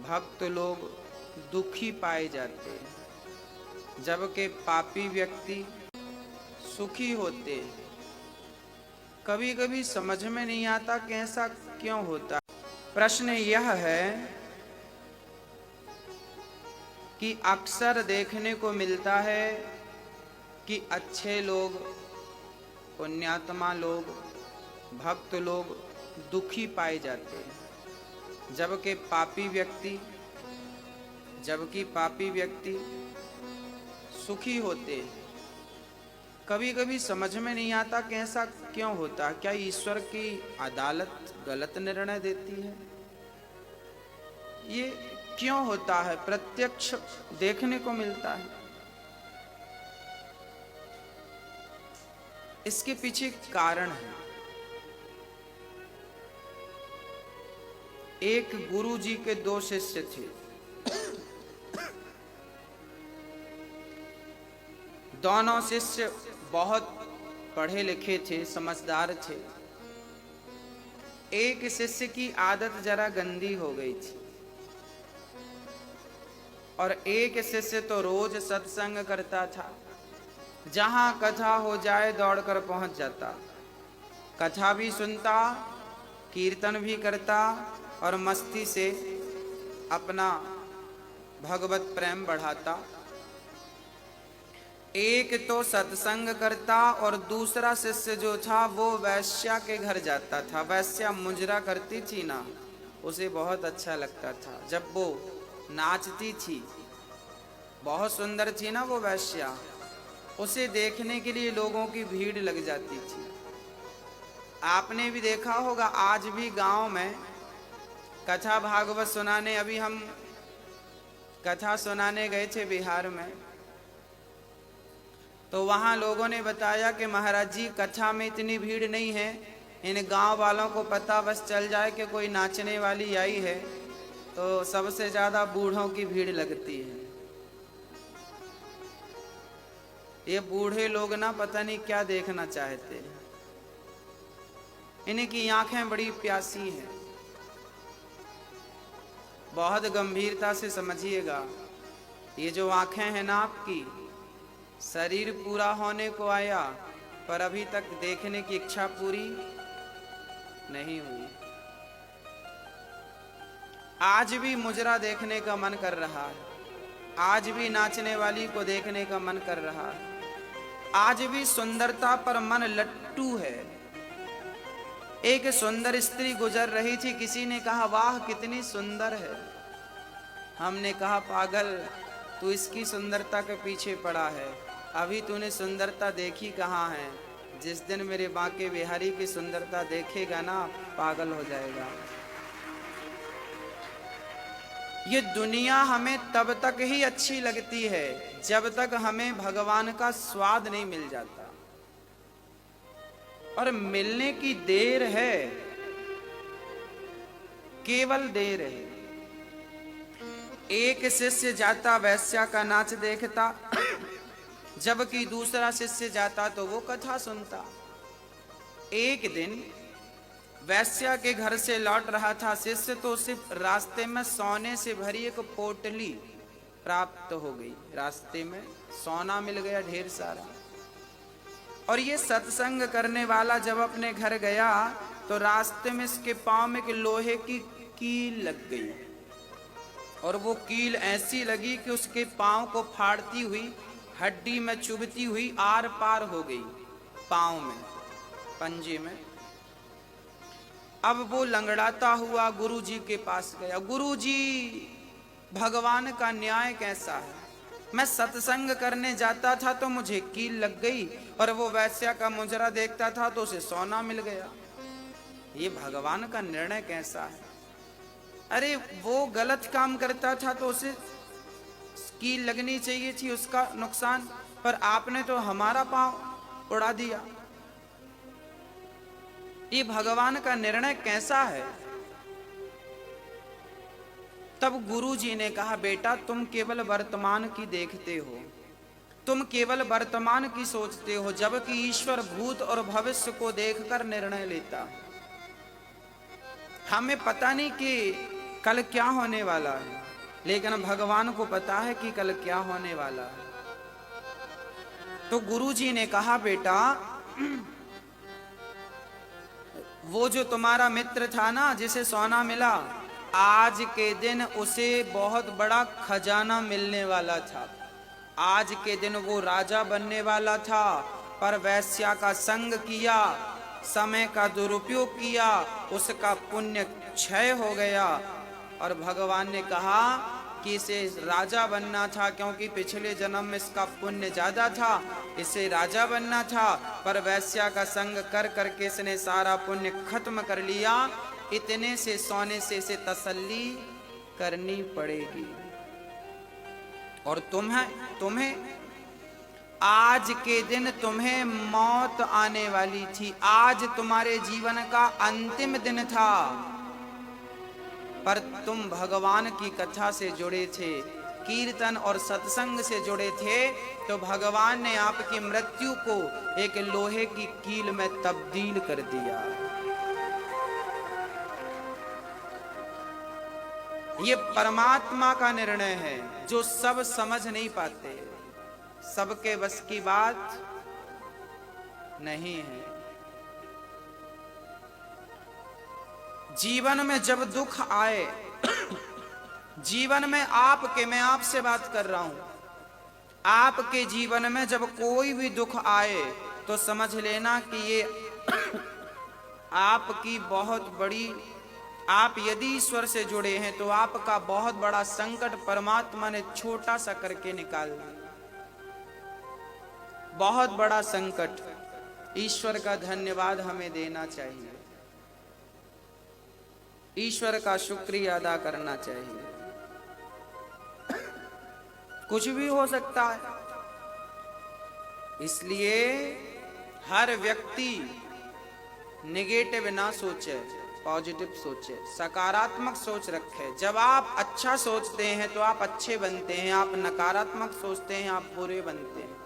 भक्त लोग दुखी पाए जाते हैं, जबकि पापी व्यक्ति सुखी होते हैं। कभी कभी समझ में नहीं आता कि ऐसा क्यों होता। प्रश्न यह है कि अक्सर देखने को मिलता है कि अच्छे लोग, पुण्यात्मा लोग, भक्त लोग दुखी पाए जाते हैं, जबकि पापी व्यक्ति सुखी होते हैं। कभी कभी समझ में नहीं आता कि ऐसा क्यों होता। क्या ईश्वर की अदालत गलत निर्णय देती है? ये क्यों होता है? प्रत्यक्ष देखने को मिलता है। इसके पीछे कारण है। एक गुरु जी के दो शिष्य थे। दोनों शिष्य बहुत पढ़े लिखे थे, समझदार थे। एक शिष्य की आदत जरा गंदी हो गई थी और एक शिष्य तो रोज सत्संग करता था। जहां कथा हो जाए दौड़कर पहुंच जाता, कथा भी सुनता, कीर्तन भी करता और मस्ती से अपना भगवत प्रेम बढ़ाता। एक तो सत्संग करता और दूसरा शिष्य जो था वो वैश्या के घर जाता था। वैश्या मुजरा करती थी ना, उसे बहुत अच्छा लगता था। जब वो नाचती थी, बहुत सुंदर थी ना वो वैश्या, उसे देखने के लिए लोगों की भीड़ लग जाती थी। आपने भी देखा होगा, आज भी गांव में कथा भागवत सुनाने, अभी हम कथा सुनाने गए थे बिहार में, तो वहां लोगों ने बताया कि महाराज जी कथा में इतनी भीड़ नहीं है, इन गांव वालों को पता बस चल जाए कि कोई नाचने वाली आई है तो सबसे ज्यादा बूढ़ों की भीड़ लगती है। ये बूढ़े लोग ना पता नहीं क्या देखना चाहते हैं, इनकी आंखें बड़ी प्यासी हैं। बहुत गंभीरता से समझिएगा, ये जो आंखें हैं ना आपकी, शरीर पूरा होने को आया पर अभी तक देखने की इच्छा पूरी नहीं हुई। आज भी मुजरा देखने का मन कर रहा है, आज भी नाचने वाली को देखने का मन कर रहा है, आज भी सुंदरता पर मन लट्टू है। एक सुंदर स्त्री गुजर रही थी, किसी ने कहा वाह कितनी सुंदर है। हमने कहा पागल, तू इसकी सुंदरता के पीछे पड़ा है, अभी तूने सुंदरता देखी कहाँ है। जिस दिन मेरे बांके बिहारी की सुंदरता देखेगा ना, पागल हो जाएगा। ये दुनिया हमें तब तक ही अच्छी लगती है जब तक हमें भगवान का स्वाद नहीं मिल जाता, और मिलने की देर है, केवल देर है। एक शिष्य जाता वैश्या का नाच देखता, जबकि दूसरा शिष्य जाता तो वो कथा सुनता। एक दिन वैश्या के घर से लौट रहा था शिष्य, तो सिर्फ रास्ते में सोने से भरी एक पोटली प्राप्त हो गई। रास्ते में सोना मिल गया ढेर सारा। और ये सत्संग करने वाला जब अपने घर गया तो रास्ते में इसके पांव में एक लोहे की कील लग गई, और वो कील ऐसी लगी कि उसके पांव को फाड़ती हुई, हड्डी में चुभती हुई आर पार हो गई पांव में, पंजे में। अब वो लंगड़ाता हुआ गुरु जी के पास गया। गुरु जी, भगवान का न्याय कैसा है? मैं सत्संग करने जाता था तो मुझे कील लग गई, और वो वैश्या का मुजरा देखता था तो उसे सोना मिल गया। ये भगवान का निर्णय कैसा है? अरे वो गलत काम करता था तो उसे कील लगनी चाहिए थी, उसका नुकसान, पर आपने तो हमारा पांव उड़ा दिया। ये भगवान का निर्णय कैसा है? तब गुरु जी ने कहा, बेटा तुम केवल वर्तमान की देखते हो, तुम केवल वर्तमान की सोचते हो, जबकि ईश्वर भूत और भविष्य को देखकर निर्णय लेता। हमें पता नहीं कि कल क्या होने वाला है, लेकिन भगवान को पता है कि कल क्या होने वाला है। तो गुरुजी ने कहा, बेटा वो जो तुम्हारा मित्र था ना, जिसे सोना मिला, आज के दिन उसे बहुत बड़ा खजाना मिलने वाला था। आज के दिन वो राजा बनने वाला था, पर वैश्या का संग किया, समय का दुरुपयोग किया, उसका पुण्य क्षय हो गया। और भगवान ने कहा कि इसे राजा बनना था, क्योंकि पिछले जन्म में इसका पुण्य ज्यादा था, इसे राजा बनना था, पर वैश्या का संग कर करके इसने सारा पुण्य खत्म कर लिया। इतने से सोने से इसे तसल्ली करनी पड़ेगी। और तुम्हें आज के दिन तुम्हें मौत आने वाली थी, आज तुम्हारे जीवन का अंतिम दिन था, पर तुम भगवान की कथा से जुड़े थे, कीर्तन और सत्संग से जुड़े थे, तो भगवान ने आपकी मृत्यु को एक लोहे की कील में तब्दील कर दिया। ये परमात्मा का निर्णय है, जो सब समझ नहीं पाते, सबके बस की बात नहीं है। जीवन में जब दुख आए, जीवन में मैं आपसे बात कर रहा हूं, आपके जीवन में जब कोई भी दुख आए तो समझ लेना कि ये आपकी बहुत बड़ी, आप यदि ईश्वर से जुड़े हैं तो आपका बहुत बड़ा संकट परमात्मा ने छोटा सा करके निकाल दिया। बहुत बड़ा संकट, ईश्वर का धन्यवाद हमें देना चाहिए, ईश्वर का शुक्रिया अदा करना चाहिए। कुछ भी हो सकता है, इसलिए हर व्यक्ति नेगेटिव ना सोचे, पॉजिटिव सोचे, सकारात्मक सोच रखे। जब आप अच्छा सोचते हैं तो आप अच्छे बनते हैं, आप नकारात्मक सोचते हैं आप बुरे बनते हैं।